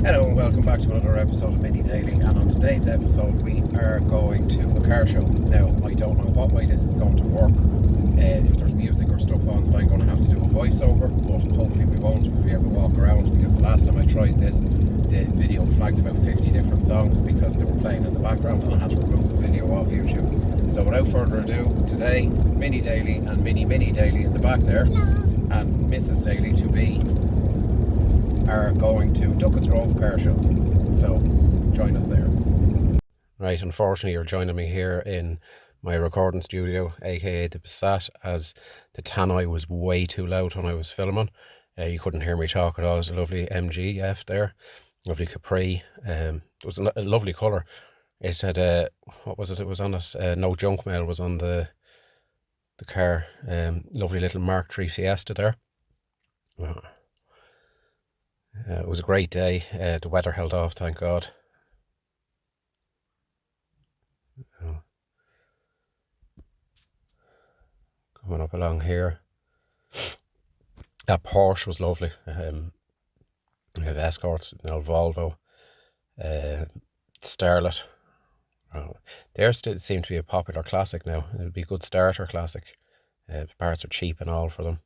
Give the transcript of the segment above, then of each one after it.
Hello and welcome back to another episode of Mini Daily, and on today's episode we are going to a car show. Now I don't know what way this is going to work, if there's music or stuff on that I'm going to have to do a voiceover, but hopefully we won't. We'll be able to walk around, because the last time I tried this the video flagged about 50 different songs because they were playing in the background and I had to remove the video off YouTube. So without further ado, today Mini Daily and Mini Daily in the back there, and Mrs. Daily to be are going to Ducketts Grove Car Show, so join us there. Right, unfortunately you're joining me here in my recording studio, aka the Passat, as the tannoy was way too loud when I was filming. You couldn't hear me talk at all. It was a lovely MGF there, lovely Capri. It was a lovely colour. It had what was it? It was on it. No junk mail was on the car. Lovely little Mark III Fiesta there. It was a great day. The weather held off, thank God. Coming up along here. That Porsche was lovely. We have Escorts, an old Volvo, Starlet. They still seem to be a popular classic now. It'll be a good starter classic. The parts are cheap and all for them.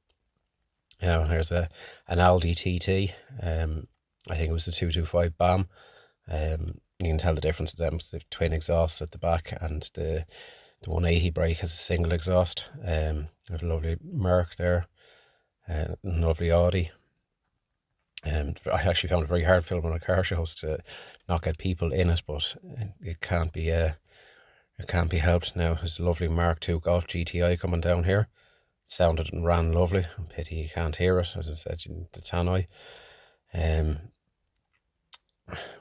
Here's an Aldi TT. I think it was the 225 BAM. You can tell the difference of them. It's the twin exhausts at the back, and the 180 brake has a single exhaust. There's a lovely Merc there, lovely Audi. I actually found it very hard filming a car shows to not get people in it, but it can't be helped. Now there's a lovely Mark II Golf GTI coming down here. Sounded and ran lovely. Pity you can't hear it, as I said, in the tannoy.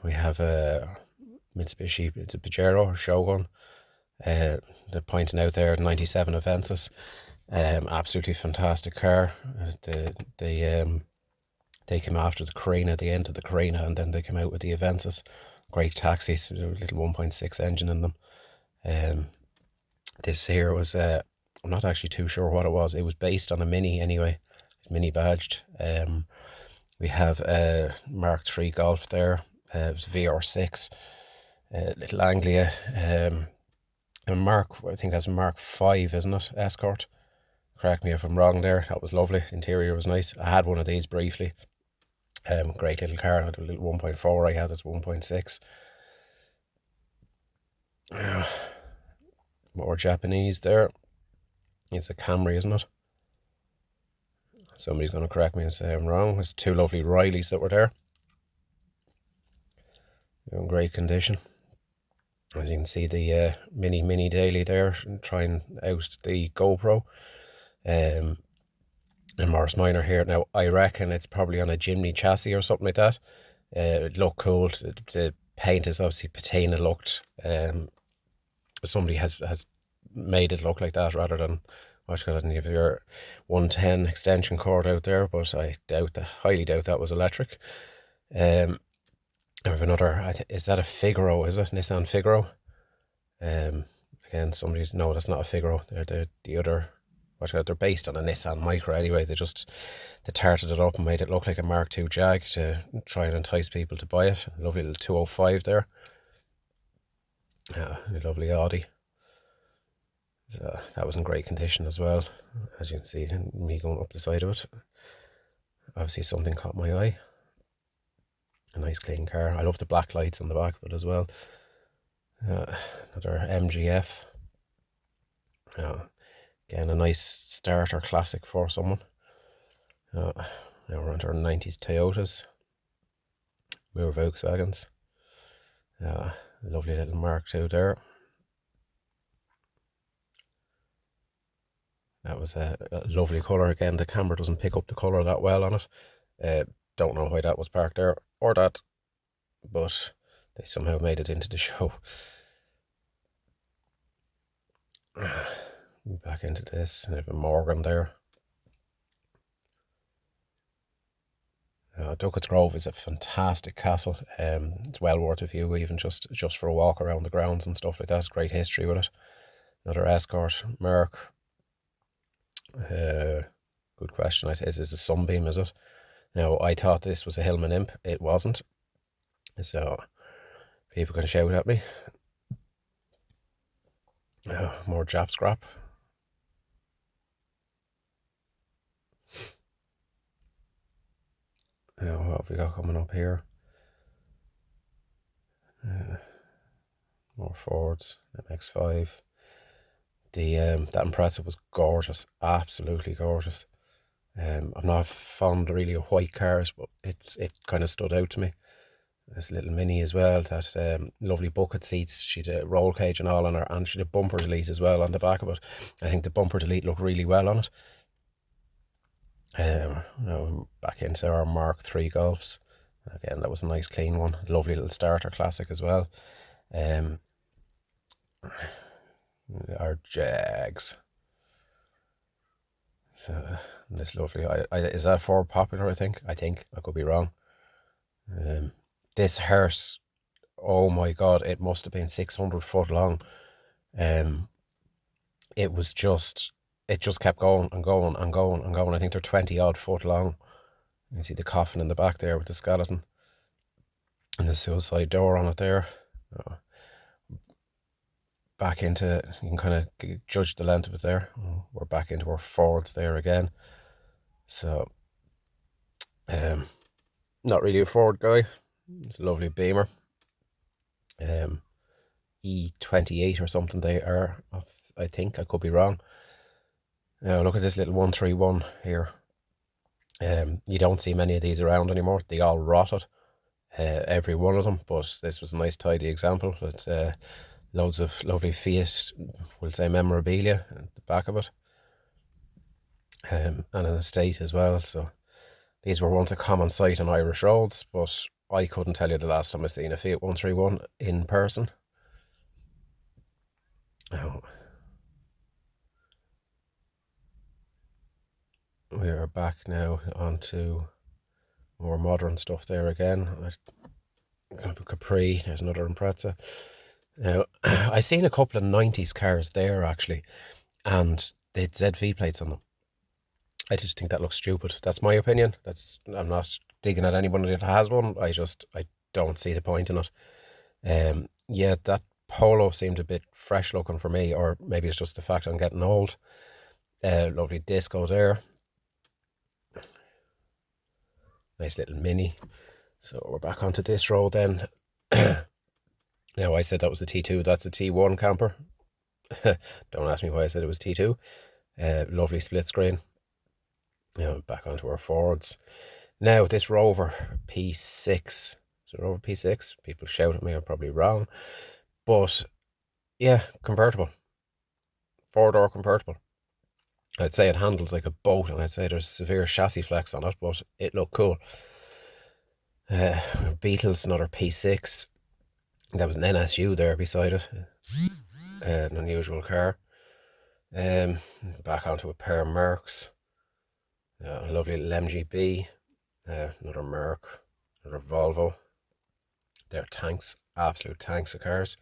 We have a Mitsubishi, it's a Pajero Shogun. They're pointing out there 97 Avensis. Absolutely fantastic car. They came after the Carina, the end of the Carina, and then they came out with the Avensis. Great taxis, a little 1.6 engine in them. This here was I'm not actually too sure what it was. It was based on a Mini anyway, Mini badged. We have a Mark III Golf there. It was VR6, little Anglia. I think that's a Mark V, isn't it? Escort. Correct me if I'm wrong there. That was lovely. Interior was nice. I had one of these briefly. Great little car. I had a little 1.4. I had this 1.6. More Japanese there. It's a Camry, isn't it? Somebody's going to correct me and say I'm wrong. There's two lovely Rileys that were there. They're in great condition. As you can see, the Mini Daily there, trying out the GoPro. And Morris Minor here. Now, I reckon it's probably on a Jimny chassis or something like that. It looked cool. The paint is obviously patina looked. Somebody has made it look like that rather than what you got in your 110 extension cord out there, but I highly doubt that was electric. I have another, is that a Figaro? Is it Nissan Figaro? Again, no, that's not a Figaro. They're the other, they're based on a Nissan Micra anyway. They tarted it up and made it look like a Mark II Jag to try and entice people to buy it. A lovely little 205 there. A lovely Audi. So that was in great condition as well, as you can see, me going up the side of it. Obviously something caught my eye. A nice clean car. I love the black lights on the back of it as well. Another MGF. Again, a nice starter classic for someone. Now we're under 90s Toyotas. More Volkswagens. Lovely little Mark II there. That was a lovely colour. Again, the camera doesn't pick up the colour that well on it. Don't know why that was parked there or that, but they somehow made it into the show. Back into this, and I have a Morgan there. Ducketts Grove is a fantastic castle. It's well worth a view, even just for a walk around the grounds and stuff like that. It's great history with it. Another Escort, Merc. Good question. Is it a Sunbeam, is it? Now, I thought this was a Hillman Imp. It wasn't. so people can shout at me. More Jap scrap. What have we got coming up here? More Fords, MX-5. That Impreza was gorgeous, absolutely gorgeous. I'm not fond really of white cars, but it kind of stood out to me. This little Mini as well, that lovely bucket seats. She had a roll cage and all on her, and she had a bumper delete as well on the back of it. I think the bumper delete looked really well on it. Now back into our Mark III Golfs. Again, that was a nice clean one. Lovely little starter classic as well. Our Jags. So, this lovely. Is that Ford Popular? I think I could be wrong. This Hearse, oh my god, it must have been 600 foot long. It was just, it just kept going and going and going and going. I think they're 20 odd foot long. You can see the coffin in the back there with the skeleton and the suicide door on it there. Back into, you can kind of judge the length of it there. We're back into our Fords there again. So, not really a Ford guy. It's a lovely Beamer. E28 or something they are. I think, I could be wrong. Now look at this little 131 here. You don't see many of these around anymore. They all rotted, every one of them. But this was a nice tidy example with loads of lovely Fiat, we'll say memorabilia at the back of it, and an estate as well. So these were once a common sight on Irish roads, but I couldn't tell you the last time I seen a Fiat 131 in person. Now, we are back now onto more modern stuff there again. Capri, there's another Impreza. Now, I seen a couple of 90s cars there actually, and they had ZV plates on them. I just think that looks stupid. That's my opinion. I'm not digging at anyone that has one. I don't see the point in it. Yeah, that Polo seemed a bit fresh looking for me, or maybe it's just the fact I'm getting old. Lovely disco there. Nice little Mini. So we're back onto this road then. Now, I said that was a T2. That's a T1 camper. Don't ask me why I said it was T2. Lovely split screen. Now back onto our Fords. Now this Rover P6. Is it Rover P6? People shout at me, I'm probably wrong. But yeah, convertible. 4-door convertible. I'd say it handles like a boat, and I'd say there's severe chassis flex on it, but it looked cool. Beetles, another P6. That was an NSU there beside it. An unusual car. Back onto a pair of Mercs. A lovely little MGB. Another Merc. Another Volvo. They're tanks, absolute tanks of cars.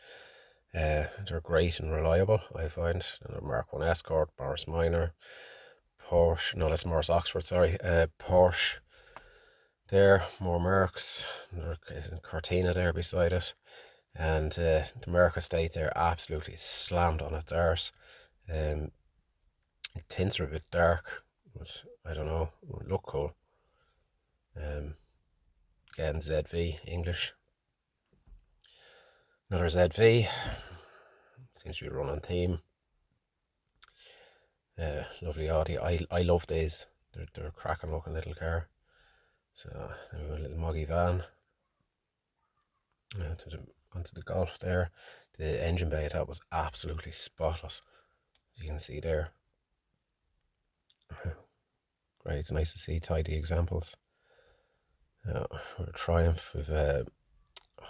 They're great and reliable, I find. Another Mark 1 Escort, Morris Minor, Porsche. No, that's Morris Oxford, sorry. Porsche. There, more Mercs. There's a Cortina there beside it. And the Merc estate there absolutely slammed on its arse. The tints are a bit dark, but I don't know, look cool. Again, ZV, English. Another ZV. Seems to be a run-on theme. Lovely Audi. I love these. They're a cracking looking little car. So a little muggy van. Onto the Golf there. The engine bay, that was absolutely spotless, as you can see there. Great, it's nice to see tidy examples. We're Triumph with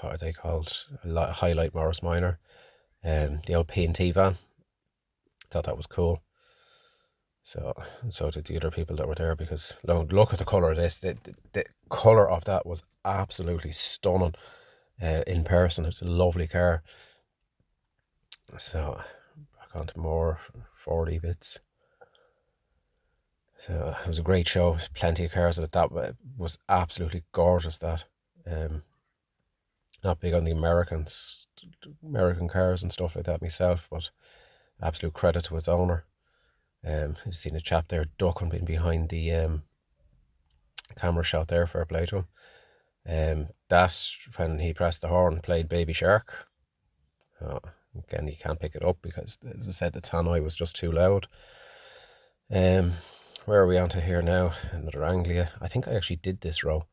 what are they called? Highlight Morris Minor. The old P&T van. Thought that was cool. So did the other people that were there, because look at the colour of this. The colour of that was absolutely stunning in person. It's a lovely car. So back onto more 40 bits. So it was a great show. Plenty of cars. That was absolutely gorgeous. That Not big on the American cars and stuff like that myself, but absolute credit to its owner. You've seen a chap there ducking behind the camera shot there, fair play to him. That, when he pressed the horn, played Baby Shark. Again, you can't pick it up because, as I said, the tannoy was just too loud. Where are we on to here now? Another Anglia. I think I actually did this row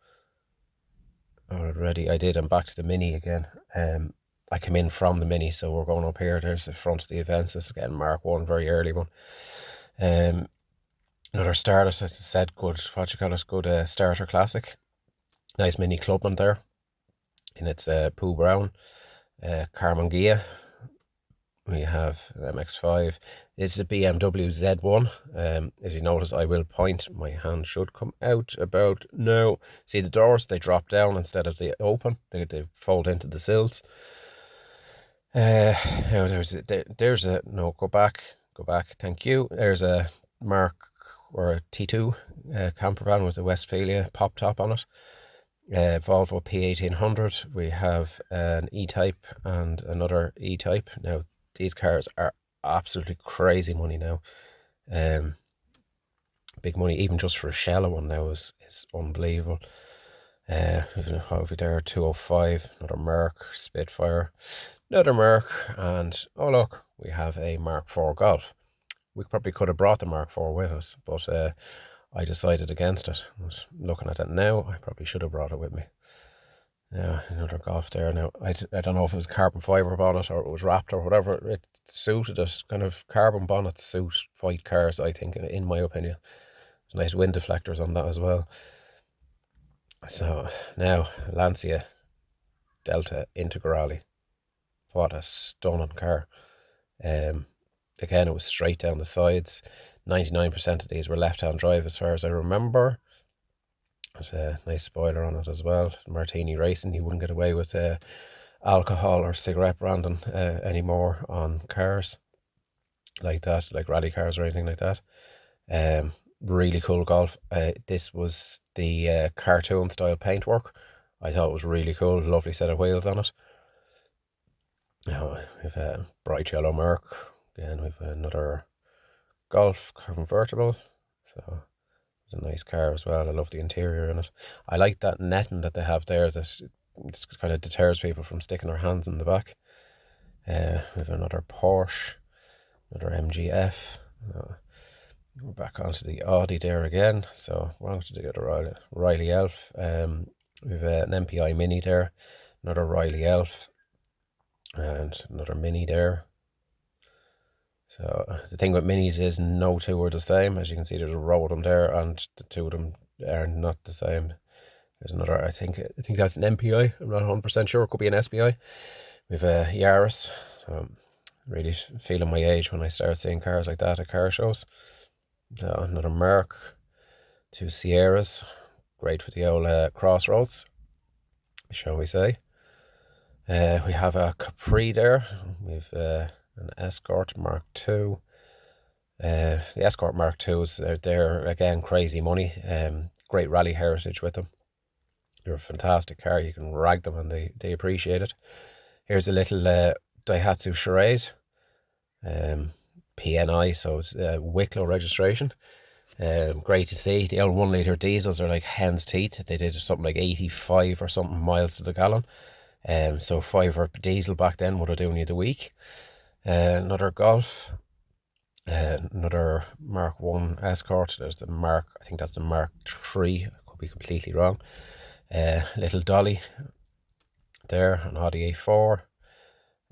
already. I did. I'm back to the Mini again. I came in from the Mini, so we're going up here. There's the front of the events. This is again Mark 1, very early one. Another starter, as I said, good, what you call it, good starter classic. Nice Mini Clubman there. And it's Pooh Brown, Carmen Gia. We have MX5. This is a BMW Z1. If you notice, I will point. My hand should come out about now. See the doors? They drop down instead of they open. They fold into the sills. There's a no. Go back. Thank you. There's a Mark or a T2 camper van with a Westphalia pop top on it. Volvo P1800. We have an E-Type and another E-Type. Now, these cars are absolutely crazy money now. Big money, even just for a shell of one now is unbelievable. Over there, 205, another Merc Spitfire, another Merc, and oh look, we have a Mark IV Golf. We probably could have brought the Mark IV with us, but I decided against it. I was looking at it now, I probably should have brought it with me. Yeah, another Golf there. Now, I don't know if it was carbon fibre bonnet or it was wrapped or whatever. It suited it. Kind of carbon bonnets suit white cars, I think, in my opinion. There's nice wind deflectors on that as well. So, now, Lancia Delta Integrale. What a stunning car. Again, it was straight down the sides. 99% of these were left-hand drive as far as I remember. There's a nice spoiler on it as well. Martini Racing, you wouldn't get away with alcohol or cigarette branding anymore on cars like that, like rally cars or anything like that. Really cool Golf. This was the cartoon style paintwork. I thought it was really cool. Lovely set of wheels on it. Now we've a bright yellow Merc. Again, we've another Golf convertible. So it's a nice car as well. I love the interior in it. I like that netting that they have there. That kind of deters people from sticking their hands in the back. We have another Porsche, another MGF. We're back onto the Audi there again. So we're on to the Riley Elf. We've an MPI Mini there, another Riley Elf, and another Mini there. So the thing with minis is no two are the same. As you can see, there's a row of them there, and the two of them are not the same. There's another. I think that's an MPI. I'm not 100% sure. It could be an SPI. We've a Yaris. Really feeling my age when I start seeing cars like that at car shows. So another Merc, two Sierras, great for the old crossroads, shall we say. We have a Capri there. We've an Escort Mark II. The Escort Mark IIs, they're again crazy money. Great rally heritage with them. They're a fantastic car. You can rag them and they appreciate it. Here's a little Daihatsu Charade. PNI, so it's Wicklow registration. Great to see. The old 1 litre diesels are like hen's teeth. They did something like 85 or something miles to the gallon. So fiver diesel back then would have done you the week. Another Golf. Another Mark 1 Escort. There's the Mark, I think that's the Mark 3. I could be completely wrong. Little Dolly there, an Audi A4.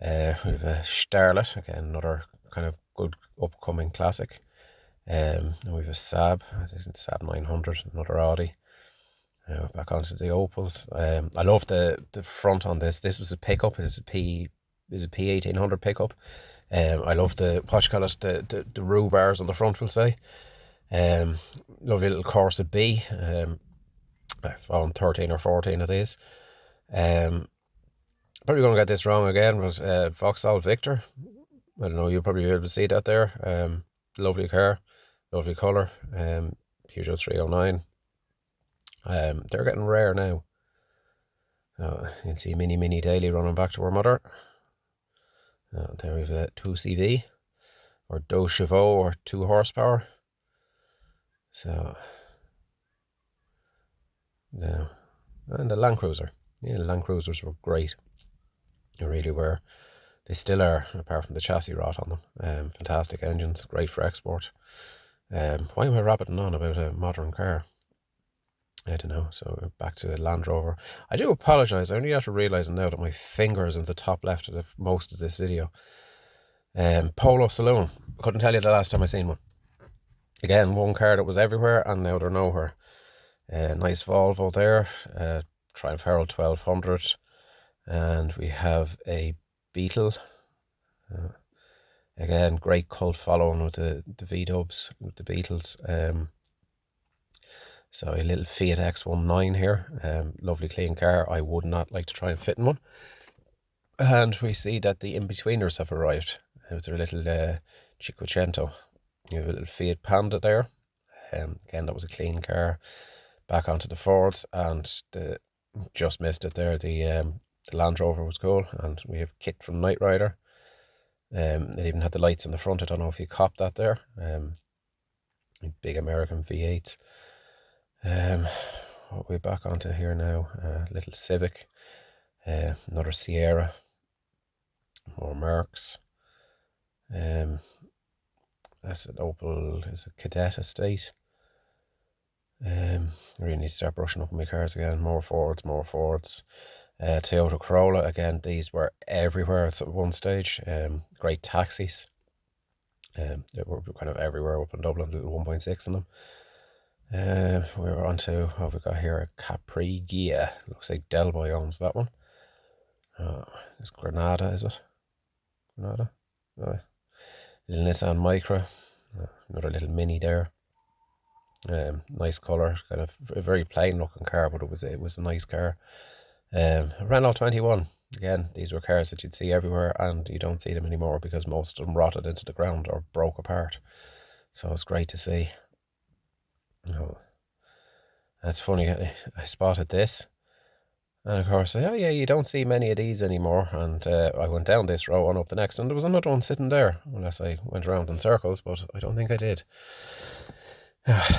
We have a Starlet, again, another kind of good upcoming classic. And we have a Saab, this is the Saab 900, another Audi. Back onto the Opals. I love the front on this. This was a pickup. It's a P1800 pickup. I love the roof bars on the front, we'll say. Lovely little Corsa B. I found 13 or 14 of these. Probably going to get this wrong again, but Vauxhall Victor. I don't know, you'll probably be able to see that there. Lovely car, lovely colour. Peugeot 309. They're getting rare now. So you'll see Mini Daily running back to her mother. There we've a 2CV or 2 chevaux or 2 horsepower. So yeah, and the Land Cruiser. Yeah, the Land Cruisers were great. They really were. They still are, apart from the chassis rot on them. Fantastic engines, great for export. Why am I rabbiting on about a modern car? I don't know. So back to the Land Rover. I do apologise. I only have to realise now that my finger is in the top left of most of this video. Polo Saloon. Couldn't tell you the last time I seen one. Again, one car that was everywhere and now they're nowhere. Nice Volvo there. Triumph Herald 1200. And we have a Beetle. Again, great cult following with the V-dubs, with the Beatles. So a little Fiat X19 here. Lovely clean car. I would not like to try and fit in one. And we see that the in-betweeners have arrived with their little Cinquecento. You have a little Fiat Panda there. Again, that was a clean car. Back onto the Fords, and just missed it there. The Land Rover was cool, and we have Kit from Knight Rider. It even had the lights in the front. I don't know if you copped that there. Big American V8s. What are we back onto here now? Little Civic. Another Sierra. More Mercs. That's an Opel, is a Cadet Estate. I really need to start brushing up on my cars again. More Fords. Toyota Corolla, again, these were everywhere at one stage. Great taxis. They were kind of everywhere up in Dublin, little 1.6 in them. We're on to, what have we got here? A Capri Gia. Looks like Del Boy owns that one. It's Granada, is it? Granada? Oh, little Nissan Micra. Another little Mini there. Nice colour, kind of a very plain looking car, but it was a nice car. Renault 21. Again, these were cars that you'd see everywhere, and you don't see them anymore because most of them rotted into the ground or broke apart. So it's great to see. Oh, that's funny. I spotted this, and of course, oh yeah, you don't see many of these anymore. And I went down this row and up the next, and there was another one sitting there, unless I went around in circles, but I don't think I did.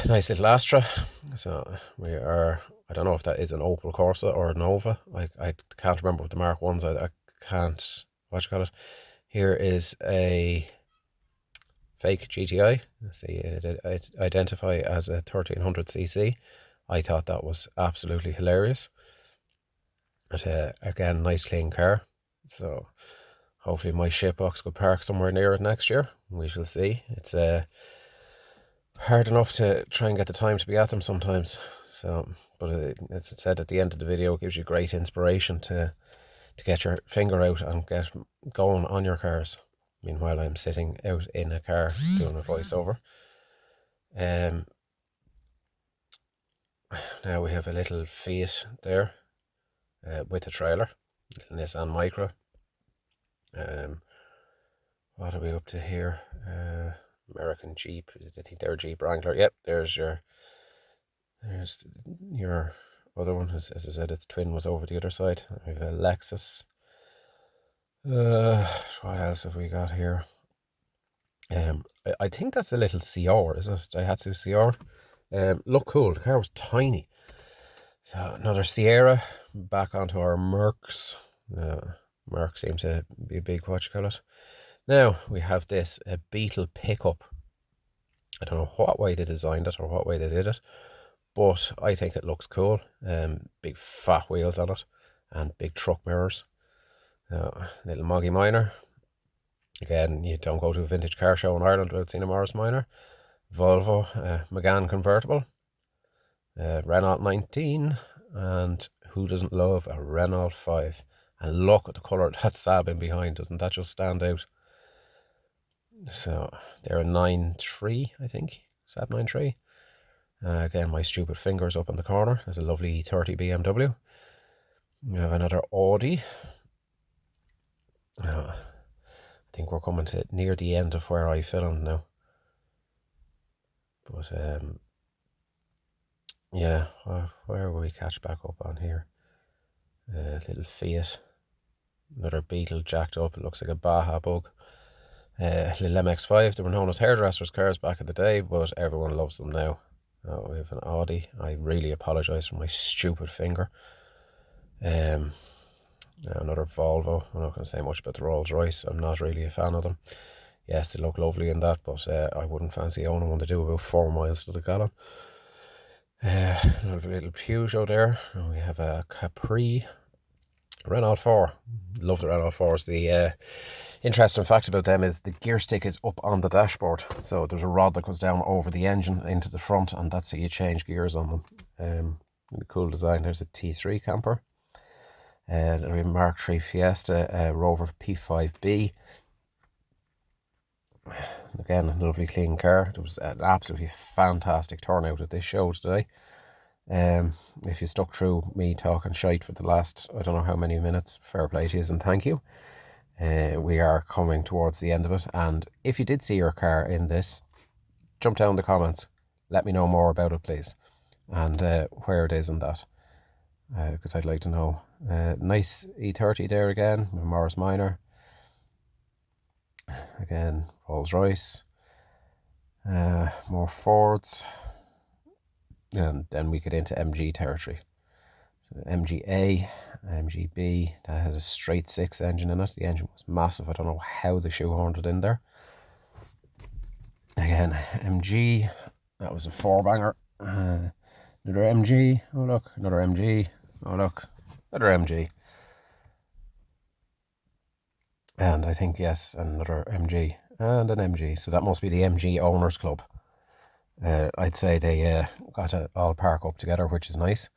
Nice little Astra. So we are, I don't know if that is an Opel Corsa or a Nova. I can't remember what the Mark 1's. I can't, what you call it. Here is a fake GTI. See, it identify as a 1300cc. I thought that was absolutely hilarious. But again, nice clean car. So hopefully my shitbox could park somewhere near it next year. We shall see. It's hard enough to try and get the time to be at them sometimes. So, but as it said at the end of the video, it gives you great inspiration to get your finger out and get going on your cars. Meanwhile, I'm sitting out in a car doing a voiceover. Now we have a little Fiat there with a trailer, little Nissan Micra. What are we up to here? American Jeep. I think they're Jeep Wrangler. Yep, there's your other one. As I said, its twin was over the other side. We have a Lexus. What else have we got here? I think that's a little CR, is it? Daihatsu CR. Look cool. The car was tiny. So another Sierra. Back onto our Mercs. Merc seems to be a big, what you call it. Now we have this, a Beetle pickup. I don't know what way they designed it or what way they did it, but I think it looks cool. Big fat wheels on it and big truck mirrors. Little Moggy Minor. Again, you don't go to a vintage car show in Ireland without seeing a Morris Minor. Volvo, Megane convertible. Renault 19, and who doesn't love a Renault 5? And look at the colour of that Saab in behind. Doesn't that just stand out? So they're a 9.3, I think. Saab 9.3. Again, my stupid fingers up in the corner. There's a lovely 30 BMW. We have another Audi. I think we're coming to near the end of where I filmed now. But yeah, where will we catch back up on here? Little Fiat. Another Beetle jacked up. It looks like a Baja bug. Little MX-5. They were known as hairdressers' cars back in the day, but everyone loves them now. We have an Audi. I really apologise for my stupid finger. Another Volvo. I'm not going to say much about the Rolls Royce. I'm not really a fan of them. Yes, they look lovely in that, but I wouldn't fancy owning one. They do about 4 miles to the gallon. Another little Peugeot there. We have a Capri. Renault 4. Love the Renault 4s. The interesting fact about them is the gear stick is up on the dashboard. So there's a rod that goes down over the engine into the front, and that's how you change gears on them. Really cool design. There's a T3 camper. A Mark III Fiesta, Rover P5B. Again, a lovely clean car. There was an absolutely fantastic turnout at this show today. If you stuck through me talking shite for the last, I don't know how many minutes, fair play to you and thank you. We are coming towards the end of it, and if you did see your car in this, jump down in the comments, let me know more about it please, and where it is and that, because I'd like to know. Nice E30 there again, Morris Minor. Again, Rolls Royce. More Fords. And then we get into MG territory. So MGA, MGB, that has a straight 6 engine in it. The engine was massive. I don't know how they shoehorned it in there. Again, MG, that was a 4-banger. Another MG, oh look, another MG, oh look, another MG. And I think, yes, another MG and an MG. So that must be the MG Owners Club. I'd say they got to all park up together, which is nice.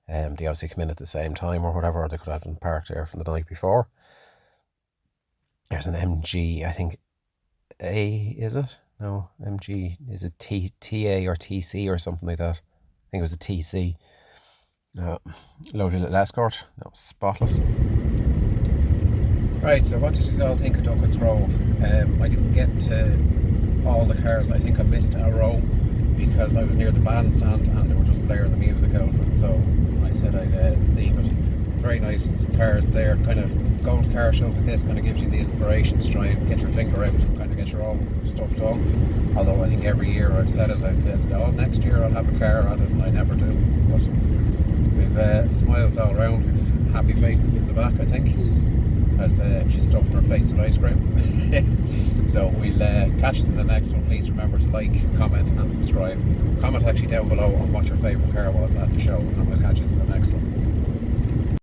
They obviously come in at the same time or whatever, or they could have them parked there from the night before. There's an MG, I think, A, is it? No, MG, is it TA or TC or something like that? I think it was a TC. Lovely little Escort, that was spotless. Right, so what did you all think of Ducketts Grove? I didn't get to all the cars. I think I missed a row because I was near the bandstand and they were just blaring the music out of it, so I said I'd leave it. Very nice cars there, kind of gold car shows like this kind of gives you the inspiration to try and get your finger out and kind of get your own stuff done. Although I think every year I've said, oh, next year I'll have a car at it, and I never do. But we've smiles all around, we've happy faces in the back, I think, as she's stuffing her face with ice cream. So we'll catch us in the next one. Please remember to like, comment and subscribe. Comment actually down below on what your favourite car was at the show.